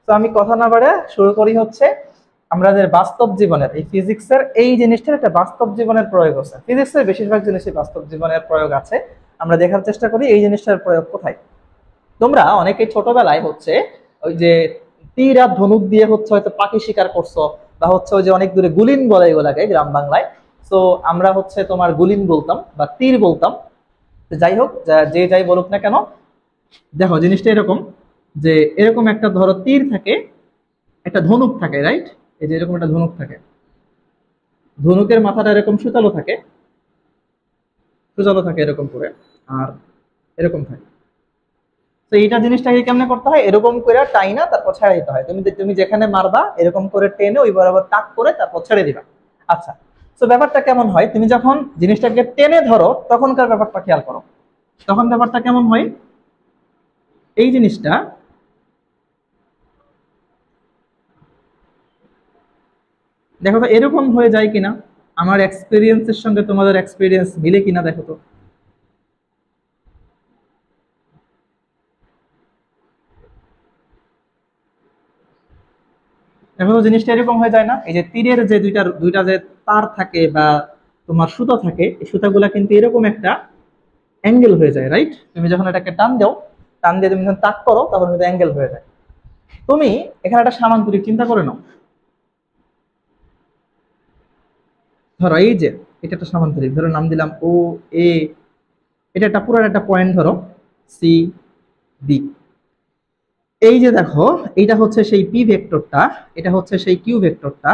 তো আমি কথা না বাড়ে শুরু করি হচ্ছে আমাদের বাস্তব জীবনের এই ফিজিক্সের এই জিনিসটার একটা বাস্তব জীবনের প্রয়োগ আছে। ফিজিক্সের বেশিরভাগ জিনিসই বাস্তব জীবনের প্রয়োগ আছে। আমরা দেখার চেষ্টা করি এই জিনিসটার প্রয়োগ কোথায়। তোমরা অনেকে ছোটবেলায় হচ্ছে ওই যে তীর আর ধনুক দিয়ে হচ্ছে হয়তো পাখি শিকার করছো, বা হচ্ছে ওই যে অনেক দূরে গুলিন বলে এগুলাকে গ্রাম বাংলায়। তো আমরা হচ্ছে তোমার গুলিন বলতাম বা তীর বলতাম। যাই হোক, যে যাই বলুক না কেন, দেখো জিনিসটা এরকম যে এরকম একটা ধরো তীর থাকে, একটা ধনুক থাকে, রাইট? এই যে এরকম একটা ধনুক থাকে, ধনুকের মাথাটা এরকম সুচালো থাকে, সুচালো থাকে এরকম করে, আর এরকম থাকে। তো এইটা জিনিসটাকে কেমনে করতে হয়, এরকম করে টাইনা তারপর ছেড়ে দিতে হয়। তুমি যেখানে মারবা এরকম করে টেনে ওই বরাবর তাক করে তারপর ছেড়ে দিবা। আচ্ছা, তো ব্যাপারটা কেমন হয়, তুমি যখন জিনিসটাকে টেনে ধরো তখনকার ব্যাপারটা খেয়াল করো। তখন ব্যাপারটা কেমন হয়, এই জিনিসটা দেখো তো এরকম হয়ে যায় কিনা, আমার এক্সপিরিয়েন্সের সঙ্গে তোমাদের এক্সপিরিয়েন্স মিলে কিনা দেখো তো। দেখো তো জিনিসটা এরকম হয়ে যায় না, এই যে তীরের যে দুইটা দুইটা যে তার থাকে বা তোমার সুতা থাকে, এই সুতাগুলা কিন্তু এরকম একটা অ্যাঙ্গেল হয়ে যায়, রাইট? তুমি যখন এটাকে টান দাও, টান দিয়ে তুমি যখন তাক করো তখন কিন্তু অ্যাঙ্গেল হয়ে যায়। তুমি এখানে একটা সামান্তরিক চিন্তা করে নাও, ধরো এই যে এটা একটা সামান্তরিক, ধরো নাম দিলাম ও এ, এটা একটা পুরো একটা পয়েন্ট ধরো সি বি। এই যে দেখো এইটা হচ্ছে সেই পি ভেক্টরটা, এটা হচ্ছে সেই কিউ ভেক্টরটা,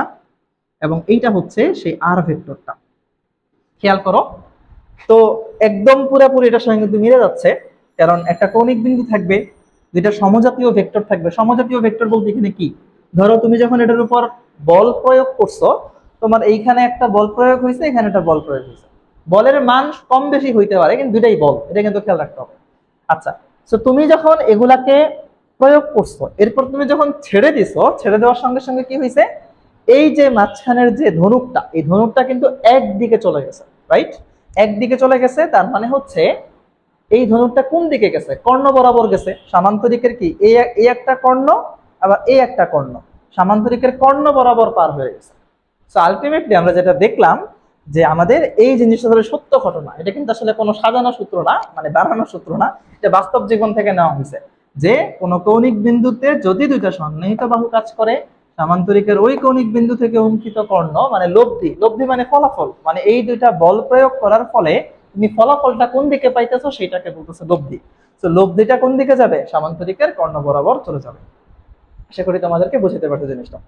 এবং এইটা হচ্ছে সেই আর ভেক্টরটা। খেয়াল করো তো, একদম পুরোপুরি এটার সঙ্গে কিন্তু মিলে যাচ্ছে, কারণ একটা কৌণিক বিন্দু থাকবে, যেটা সমজাতীয় ভেক্টর থাকবে। সমজাতীয় ভেক্টর বলতে এখানে কি, ধরো তুমি যখন এটার উপর বল প্রয়োগ করছো, তোমার এইখানে একটা বল প্রয়োগ হয়েছে, এখানে একটা বল প্রয়োগ হয়েছে, বলের মান কম বেশি হইতে পারে কিন্তু দুইটাই বল, এটা কিন্তু খেয়াল রাখতে হবে। আচ্ছা, তো তুমি যখন এগুলাকে প্রয়োগ করছো, এরপর তুমি যখন ছেড়ে দিছো, ছেড়ে দেওয়ার সঙ্গে সঙ্গে কি হয়েছে, এই যে মাঝখানের যে ধনুকটা, এই ধনুকটা কিন্তু একদিকে চলে গেছে, রাইট? একদিকে চলে গেছে, তার মানে হচ্ছে এই ধনুকটা কোন দিকে গেছে, কর্ণ বরাবর গেছে। সামান্তরিকের কি এই একটা কর্ণ, আবার এই একটা কর্ণ, সামান্তরিকের কর্ণ বরাবর পার হয়ে গেছে। সো আলটিমেটলি আমরা যেটা দেখলাম যে আমাদের এই জিনিসটা আসলে সত্য ঘটনা, এটা কিন্তু আসলে কোনো সাজানো সূত্র না, মানে বানানো সূত্র না, এটা বাস্তব জীবন থেকে নেওয়া হয়েছে। যে কোনো কৌণিক বিন্দুতে যদি দুইটা সন্নিহিত বাহু কাজ করে, সামান্তরিকের ওই কৌণিক বিন্দু থেকে অঙ্কিত কর্ণ মানে লব্ধি, লব্ধি মানে ফলাফল, মানে এই দুইটা বল প্রয়োগ করার ফলে তুমি ফলাফলটা কোন দিকে পাইতেছো সেটাকে বলতেছে লব্ধি। তো লব্ধিটা কোন দিকে যাবে, সামান্তরিকের কর্ণ বরাবর চলে যাবে। আশা করি তোমাদেরকে বুঝতে পারছো জিনিসটা।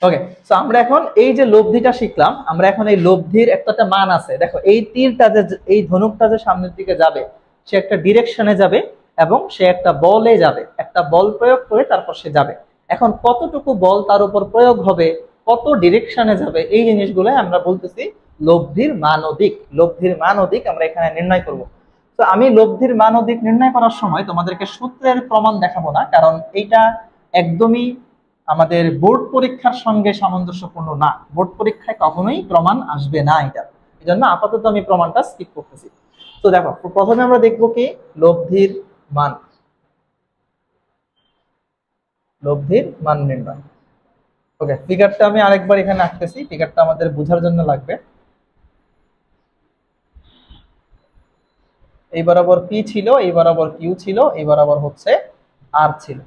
ওকে, তো আমরা এখন এই যে লব্ধিটা শিখলাম, আমরা এখন এই লব্ধির একটা মান আছে। দেখো এই তীরটা যে, এই ধনুকটা যে সামনের দিকে যাবে, সে একটা ডিরেকশনে যাবে এবং সে একটা বলে যাবে, একটা বল প্রয়োগ করে তারপর সে যাবে। এখন কতটুকু বল তার উপর প্রয়োগ হবে, কত ডিরেকশনে যাবে, এই জিনিসগুলো আমরা বলতেছি লব্ধির মান ও দিক। লব্ধির মান ও দিক আমরা এখানে নির্ণয় করব। তো আমি লব্ধির মান ও দিক নির্ণয় করার সময় তোমাদেরকে সূত্রের প্রমাণ দেখাবো না, কারণ এইটা একদমই আমাদের বোর্ড পরীক্ষার সঙ্গে সামঞ্জস্যপূর্ণ না। বোর্ড পরীক্ষায় কখনোই প্রমাণ আসবে না এটা, এই জন্য আপাতত আমি প্রমাণটা স্কিপ করতেছি। তো দেখো প্রথমে আমরা দেখবো কি, লব্ধির মান, লব্ধির মান নির্ণয়। ওকে, ফিগারটা আমি আরেকবার এখানে আঁকতেছি, ফিগারটা আমাদের বোঝার জন্য লাগবে। এই বরাবর পি ছিল, এই বরাবর কিউ ছিল, এই বরাবর হচ্ছে আর ছিল,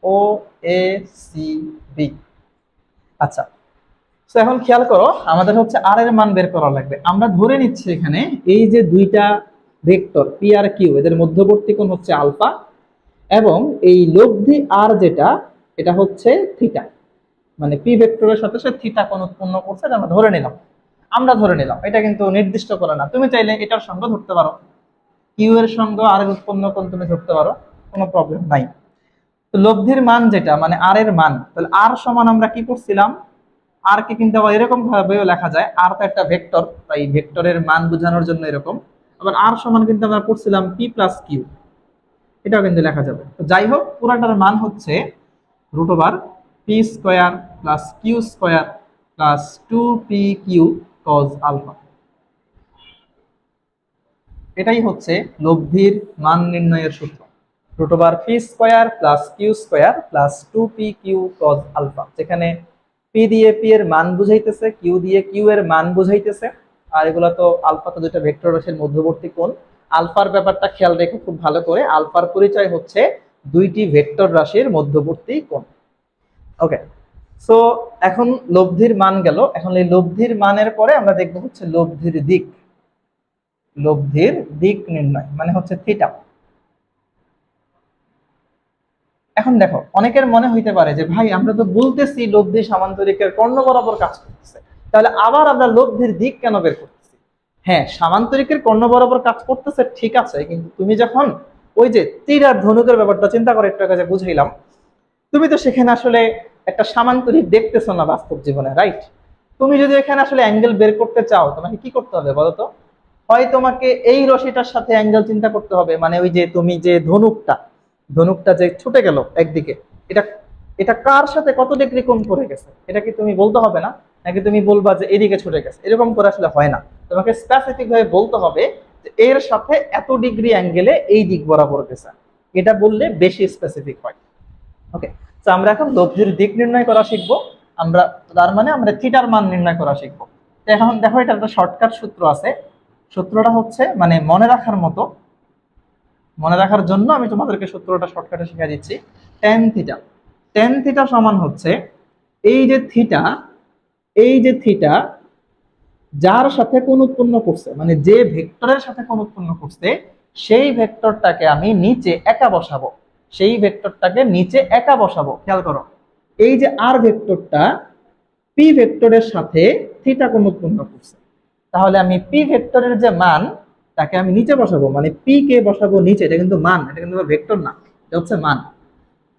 ও এ সি বি। আচ্ছা, তো এখন খেয়াল করো আমাদের হচ্ছে আর এর মান বের করা লাগবে। আমরা ধরে নিচ্ছি এখানে এই যে দুইটা ভেক্টর পি আর কিউ এদের মধ্যবর্তী কোণ হচ্ছে আলফা, এবং এই লব্ধি আর যেটা এটা হচ্ছে থিটা, মানে পি ভেক্টরের সাথে সে থিটা কোণ উৎপন্ন করছে, এটা আমরা ধরে নিলাম, এটা কিন্তু নির্দিষ্ট করে না, তুমি চাইলে এটার সঙ্গে ধরতে পারো, কিউ এর সঙ্গে আর এর উৎপন্ন কোণ তুমি ধরতে পারো, কোনো প্রবলেম নাই। তো লব্ধির মান যেটা মানে আর এর মান, তাহলে আর সমান আমরা কি করছিলাম, আর কে কিন্তু আবার এরকম ভাবেও লেখা যায়, আর তো একটা ভেক্টর, তাই ভেক্টরের মান বোঝানোর জন্য এরকম, আবার আর সমান কিন্তু আমরা করছিলাম পি প্লাস কিউ, এটাও কিন্তু লেখা যাবে। তো যাই হোক, পুরাটার মান হচ্ছে root over P square plus Q square plus 2p/q cos alpha. এটাই হচ্ছে লব্ধির মান নির্ণয়ের সূত্র, root over P square plus Q square plus 2p/q cos alpha, যেখানে পি দিয়ে পি এর মান বুঝাইতেছে, কিউ দিয়ে কিউ এর মান বুঝাইতেছে, আর এগুলো তো আলফা তো দুইটা ভেক্টর রাশির মধ্যবর্তী কোণ। আলফার ব্যাপারটা খেয়াল রেখে খুব ভালো করে, আলফার পরিচয় হচ্ছে দুইটি ভেক্টর রাশির মধ্যবর্তী কোণ। ওকে, সো এখন লব্ধির মান গেল, এখন এই লব্ধির মানের পরে আমরা দেখবো হচ্ছে লব্ধির দিক, লব্ধির দিক নির্ণয় মানে হচ্ছে থিটা। এখন দেখো, অনেকের মনে হইতে পারে যে ভাই আমরা তো বলতেছি লব্ধি সামান্তরিকের কর্ণ বরাবর কাজ করতেছে, তাহলে আবার আমরা লব্ধির দিক কেন বের করতেছি? হ্যাঁ, সামান্তরিকের কর্ণ বরাবর কাজ করতেছে ঠিক আছে, কিন্তু তুমি যখন ওই যে তীর আর ধনুকের ব্যাপারটা চিন্তা করে একটু আগে বুঝাইলাম, তুমি তো সেখানে আসলে একটা সামান্তরিক দেখতেছো না বাস্তব জীবনে, রাইট? তুমি যদি এখানে আসলে অ্যাঙ্গেল বের করতে চাও, তোমাকে কি করতে হবে বলো তো? হয় তোমাকে এই রশিটার সাথে অ্যাঙ্গেল চিন্তা করতে হবে, মানে ওই যে তুমি যে ধনুকটা যে ছুটে গেল একদিকে, এটা এটা কার সাথে কত ডিগ্রি কোণ করে গেছে, এটা কি তুমি বলতে হবে না? নাকি তুমি বলবা যে এদিকে ছুটে গেছে? এরকম করে আসলে হয় না, তোমাকে স্পেসিফিক ভাবে বলতে হবে যে এর সাথে এত ডিগ্রি অ্যাঙ্গেলে এই দিক বরাবর গেছে, এটা বললে বেশি স্পেসিফিক হয়। ওকে, তো আমরা এখন লব্ধির দিক নির্ণয় করা শিখবো, আমরা তার মানে আমরা থিটার মান নির্ণয় করা শিখবো। তো এখন দেখো, এটা একটা শর্টকাট সূত্র আছে, সূত্রটা হচ্ছে মানে মনে রাখার মতো, মনে রাখার জন্য আমি তোমাদেরকে সূত্রটা শর্টকাটে শিখিয়ে দিচ্ছি। tan থিটা সমান হচ্ছে এই যে থিটা যার সাথে কোণ উৎপন্ন করছে, মানে যে ভেক্টরের সাথে কোণ উৎপন্ন করছে, সেই ভেক্টরটাকে আমি নিচে একা বসাবো, খেয়াল করো, এই যে আর ভেক্টরটা পি ভেক্টরের সাথে থিটা কোণ উৎপন্ন করছে, তাহলে আমি পি ভেক্টরের যে মান তাকে আমি নিচে বসাবো, মানে পি কে বসাবো নিচে, এটা কিন্তু মান, এটা কিন্তু ভেক্টর না, এটা হচ্ছে মান।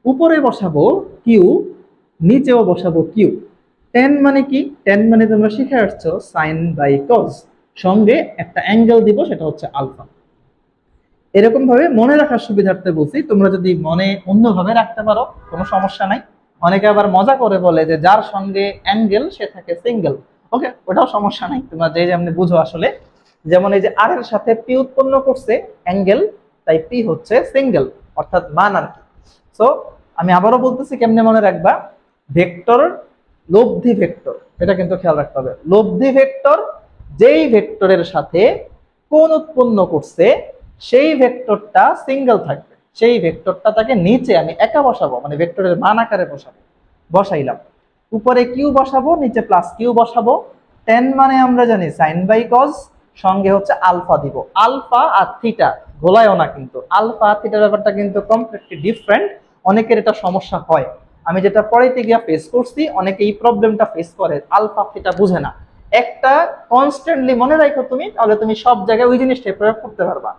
উপরে বসাবো কিউ, নিচেও বসাবো কিউ। tan মানে কি? tan মানে তোমরা শিখে আসছো সাইন বাই কজ, সঙ্গে একটা অ্যাঙ্গেল দিব, সেটা হচ্ছে আলফা। এরকম ভাবে মনে রাখার সুবিধার্থে বলছি, তোমরা যদি মনে অন্যভাবে রাখতে পারো কোনো সমস্যা নাই। অনেকে আবার মজা করে বলে যে যার সঙ্গে অ্যাঙ্গেল সে থাকে সিঙ্গেল, ওকে, ওটাও সমস্যা নাই, তোমরা যে যেমনি বুঝো আসলে। যেমন এই যে আর এর সাথে পি উৎপন্ন করছে অ্যাঙ্গেল, তাই পি হচ্ছে সিঙ্গেল, অর্থাৎ মান আর কি। সো আমি আবারও বলতেছি কেমনে মনে রাখবা, ভেক্টর লব্ধি ভেক্টর, এটা কিন্তু খেয়াল রাখতে হবে। লব্ধি ভেক্টর যেই ভেক্টরের সাথে কোণ উৎপন্ন করছে সেই ভেক্টরটা সিঙ্গেল থাকবে, সেই ভেক্টরটা তাকে নিচে আমি একা বসাবো, মানে ভেক্টরের মান আকারে বসাইলাম, উপরে কিউ বসাবো, নিচে প্লাস কিউ বসাবো। tan মানে আমরা জানি সাইন বাই কজ, সঙ্গে হচ্ছে আলফা দিব। আলফা আর থিটা গোলায়ও না, কিন্তু আলফা থিটার ব্যাপারটা কিন্তু কমপ্লিটলি ডিফারেন্ট। অনেকের এটা সমস্যা হয়, আমি যেটা পড়াইতে গিয়া ফেস করছি, অনেকে এই প্রবলেমটা ফেস করে, আলফা থিটা বুঝে না। একটা কনস্ট্যান্টলি মনে রাখো তুমি, তাহলে তুমি সব জায়গায় ওই জিনিসটাই প্রয়োগ করতে পারবা।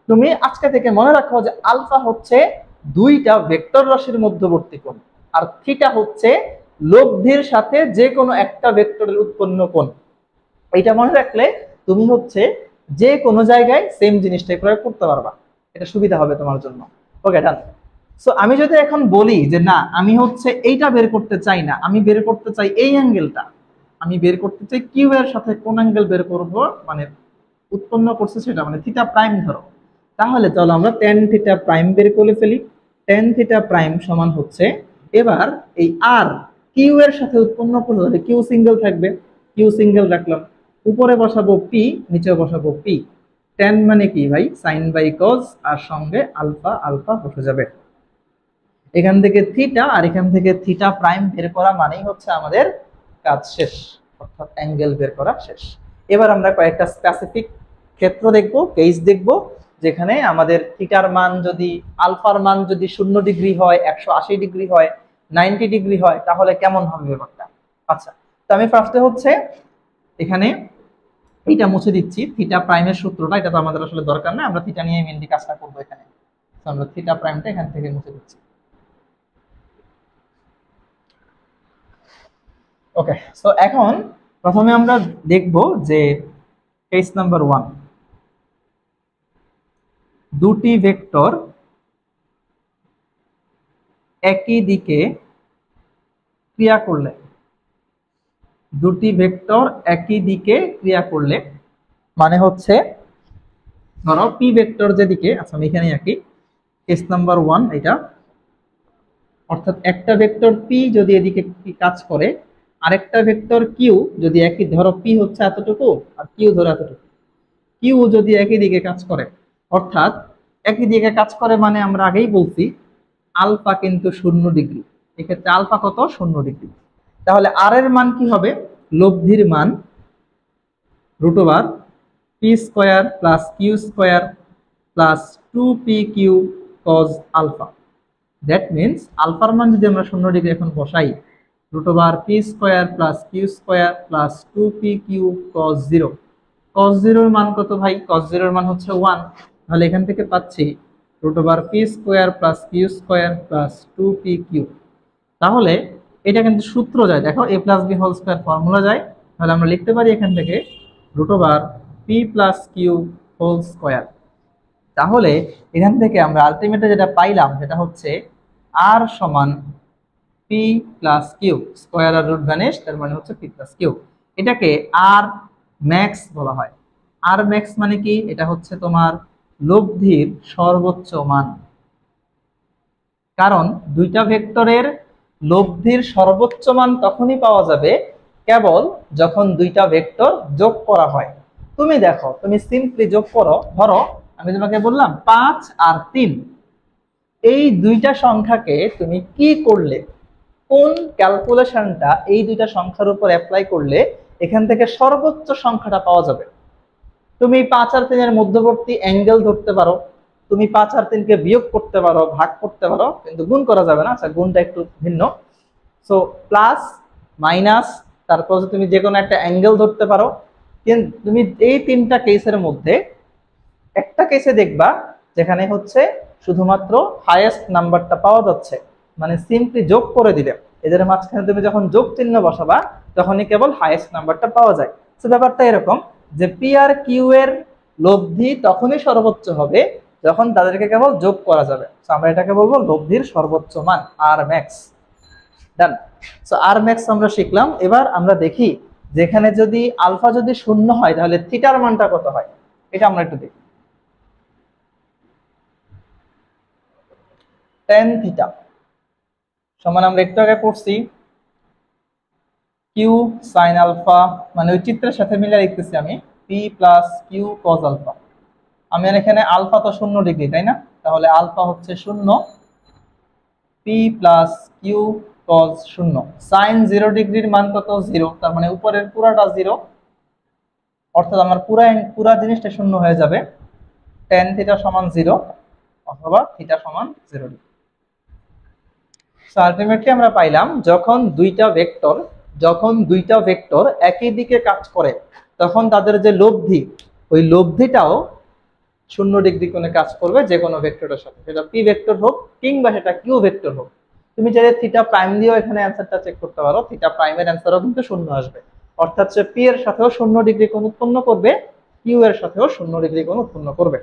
তুমি আজকে থেকে মনে রাখো যে আলফা হচ্ছে দুইটা ভেক্টর রাশির মধ্যবর্তী কোণ, আর থিটা হচ্ছে লব্ধির সাথে যে কোনো একটা ভেক্টরের উৎপন্ন কোণ। এটা মনে রাখলে তুমি হচ্ছে যে কোনো জায়গায় সেম জিনিসটাই প্রয়োগ করতে পারবা, এটা সুবিধা হবে তোমার জন্য। ওকে, ডান। সো আমি যদি এখন বলি যে না, আমি হচ্ছে এইটা বের করতে চাই না, আমি বের করতে চাই এই অ্যাঙ্গেলটা, আমি বের করতে চাই কিউ এর সাথে কোন অ্যাঙ্গেল বের করব, মানে উৎপন্ন করছে সেটা, মানে থিটা প্রাইম ধরো, তাহলে চলো আমরা tan থিটা প্রাইম বের করে ফেলি। tan থিটা প্রাইম সমান হচ্ছে, এবার এই আর কিউ এর সাথে উৎপন্ন করলে তাহলে কিউ সিঙ্গেল থাকবে, কিউ সিঙ্গেল রাখলাম, উপরে বসাবো পি, নিচে বসাবো পি। tan মানে কি ভাই? সাইন বাই কজ, আর সঙ্গে আলফা, আলফা বসে যাবে। এখান থেকে থিটা আর এখান থেকে থিটা প্রাইম বের করা মানেই হচ্ছে আমাদের কাজ শেষ, অর্থাৎ অ্যাঙ্গেল বের করা শেষ। এবার আমরা কয়েকটা স্পেসিফিক ক্ষেত্র দেখব, কেস দেখব, যেখানে আমাদের থিটার মান যদি আলফার মান যদি 0 ডিগ্রি হয়, 180 ডিগ্রি হয়, 90 ডিগ্রি হয়, তাহলে কেমন হবে ব্যাপারটা। আচ্ছা, তো আমি ফার্স্টে হচ্ছে এখানে এটা মুছে দিচ্ছি, থিটা প্রাইমের সূত্রটা, এটা তো আমাদের আসলে দরকার না, আমরা থিটা নিয়ে মেইনলি কাজটা করব এখানে। তো আমরা থিটা প্রাইমটা এখান থেকে মুছে দিচ্ছি। ওকে, সো এখন প্রথমে আমরা দেখব যে কেস নাম্বার 1, দুটি ভেক্টর একই দিকে ক্রিয়া করলে, দুটি ভেক্টর একই দিকে ক্রিয়া করলে মানে হচ্ছে ধরো পি ভেক্টর যেদিকে, আচ্ছা আমি এখানে আঁকি কেস নাম্বার 1 এটা, অর্থাৎ একটা ভেক্টর পি যদি এদিকে কাজ করে, আরেকটা ভেক্টর কিউ যদি একই, ধরো পি হচ্ছে এতটুকু আর কিউ ধরো এতটুকু, কিউ যদি একই দিকে কাজ করে, অর্থাৎ একই দিকে কাজ করে মানে আমরা আগেই বলছি আলফা কিন্তু 0 ডিগ্রি, এক্ষেত্রে আলফা কত 0 ডিগ্রি। তাহলে আর এর মান কি হবে, লব্ধির মান root over P square plus Q square plus 2p Q cos alpha. That means আলফার মান যদি আমরা 0 ডিগ্রি এখন বসাই, root over P square plus Q square plus 2p Q cos 0। Cos 0 এর মান কত ভাই, কজ 0 এর মান হচ্ছে 1, তাহলে এখান থেকে পাচ্ছি root over P square plus Q square plus 2p Q. তাহলে এটা কিন্তু সূত্র যায়, দেখো a plus B whole square formula যায়, তাহলে আমরা লিখতে পারি এখান থেকে root over P plus Q whole square. তাহলে এখান থেকে আমরা আলটিমেটলি যেটা পাইলাম সেটা হচ্ছে আর সমান পি প্লাস কিউ, স্কোয়ার আর রুট ভ্যানিশ, তার মানে হচ্ছে পি প্লাস কিউ। এটাকে আর ম্যাক্স বলা হয়। আর ম্যাক্স মানে কি, এটা হচ্ছে তোমার লব্ধির সর্বোচ্চ মান, কারণ দুইটা ভেক্টরের লব্ধির সর্বোচ্চ মান তখনই পাওয়া যাবে কেবল যখন দুইটা ভেক্টর যোগ করা হয়। তুমি দেখো, তুমি সিম্পলি যোগ করো, ধরো আমি তোমাকে বললাম 5 আর 3, এই দুইটা সংখ্যাকে তুমি কি করলে, কোন ক্যালকুলেশনটা এই দুইটা সংখ্যার উপর অ্যাপ্লাই করলে এখান থেকে সর্বোচ্চ সংখ্যাটা পাওয়া যাবে। তুমি 5 আর 3 এর মধ্যবর্তী অ্যাঙ্গেল ধরতে পারো, তুমি 5 আর 3 কে বিয়োগ করতে পারো, ভাগ করতে পারো, কিন্তু গুণ করা যাবে না, আচ্ছা গুণটা একটু ভিন্ন। সো প্লাস মাইনাস, তারপর তুমি যে কোনো একটা অ্যাঙ্গেল ধরতে পারো। কিন্তু তুমি এই তিনটা কেসের মধ্যে একটা কেসে দেখবা যেখানে হচ্ছে শুধুমাত্র হাইয়েস্ট নাম্বারটা পাওয়া যাচ্ছে, মানে সিম্পলি যোগ করে দিলে এদের মাঝখানে তুমি যখন যোগ চিহ্ন বসাবা তখনই কেবল হাইয়েস্ট নাম্বারটা পাওয়া যায়। তো ব্যাপারটা এরকম যে পি আর কিউ এর লব্ধি তখনই সর্বোচ্চ হবে যখন তাদেরকে কেবল যোগ করা যাবে। তো আমরা এটাকে বলবো লব্ধির সর্বোচ্চ মান, আর ম্যাক্স। ডান। সো আর ম্যাক্স আমরা শিখলাম। এবার আমরা দেখি যেখানে যদি আলফা যদি 0 হয় তাহলে থিটার মানটা কত হয়, এটা আমরা একটু দেখি। tan থিটা সমান আমরা একটু আগে পড়ছি কিউ সাইন আলফা, মানে ওই চিত্রের সাথে মিলে লিখতেছি আমি P plus Q cos alpha. আমি এখানে আলফা তো 0 ডিগ্রি, তাই না, তাহলে আলফা হচ্ছে 0, P plus Q cos 0, sine 0 ডিগ্রির মান কত 0, তার মানে উপরের পুরাটা 0, অর্থাৎ আমার পুরা জিনিসটা 0 হয়ে যাবে। tan থিটা সমান 0 অথবা থিটা সমান 0 ডিগ্রি। সো আলটিমেটলি আমরা পাইলাম যখন দুইটা ভেক্টর একই দিকে কাজ করে তখন তাদের যে লব্ধি, ওই লব্ধিটাও 0 ডিগ্রি কোণে কাজ করবে যে কোনো ভেক্টরের সাথে, সেটা পি ভেক্টর হোক কিংবা সেটা কিউ ভেক্টর হোক। তুমি চাইলে থিটা প্রাইম দিয়েও এখানে অ্যান্সারটা চেক করতে পারো, থিটা প্রাইমের অ্যান্সারও কিন্তু 0 আসবে, অর্থাৎ সে পি এর সাথেও 0 ডিগ্রি কোণ উৎপন্ন করবে, কিউ এর সাথেও 0 ডিগ্রি কোণ উৎপন্ন করবে।